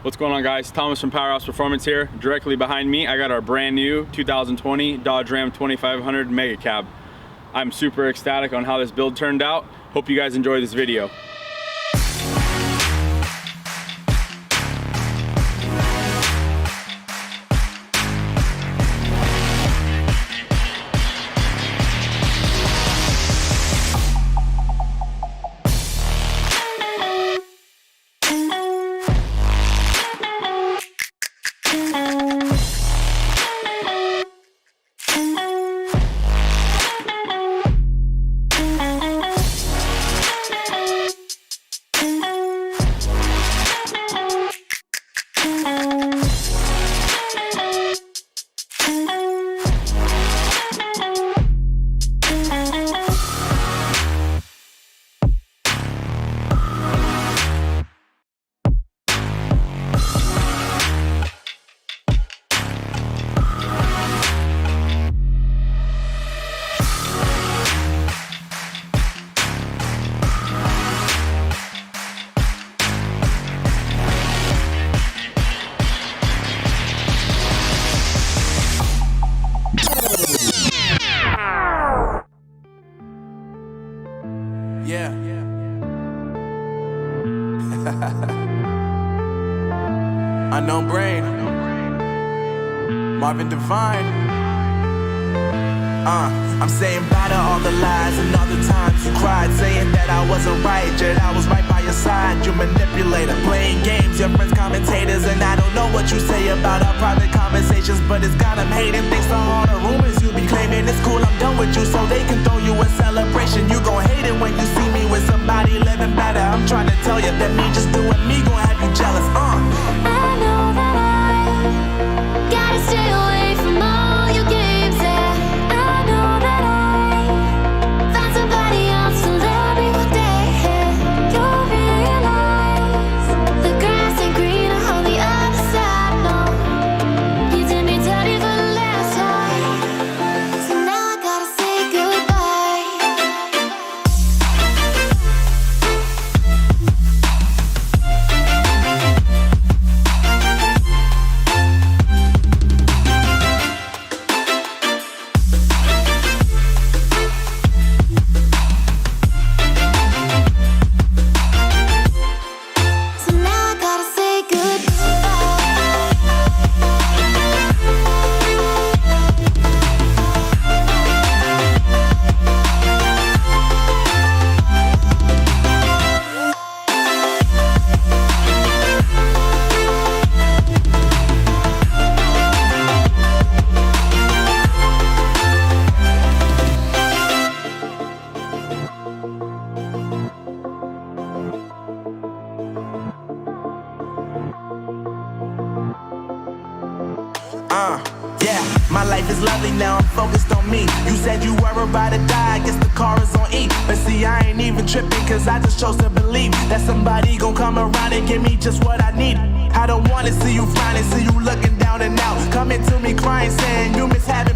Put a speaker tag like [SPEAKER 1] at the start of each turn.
[SPEAKER 1] What's going on, guys? Thomas from Powerhouse Performance here. Directly behind me, I got our brand new 2020 Dodge Ram 2500 Megacab. I'm super ecstatic on how this build turned out. Hope you guys enjoy this video.
[SPEAKER 2] Yeah. Unknown Brain. Marvin Devine. I'm saying bye to all the lies and all the times you cried, saying that I wasn't right, yet I was right by your side. You manipulator, playing games, your friends commentators, and I don't know what you say about our private conversations, but it's got them hating. Thanks to all the rumors you be claiming. It's cool, I'm done with you, so they can throw you a celebration. You gon' hate it when you see me with somebody living better. I'm trying to tell you that me just doing me gon' have you jealous.
[SPEAKER 3] I know that I gotta stay away from all your games, yeah. I know that I found somebody else to love me one day, yeah. You'll realize the grass ain't greener on the other side, no. You did me dirty for the last time, so now I gotta say goodbye. So now I gotta say
[SPEAKER 2] Yeah, my life is lovely now, I'm focused on me. You said you were about to die, I guess the car is on E. But see, I ain't even tripping, cause I just chose to believe that somebody gon' come around and give me just what I need. I don't wanna see you frowning, see you looking down and out, coming to me crying, saying you miss having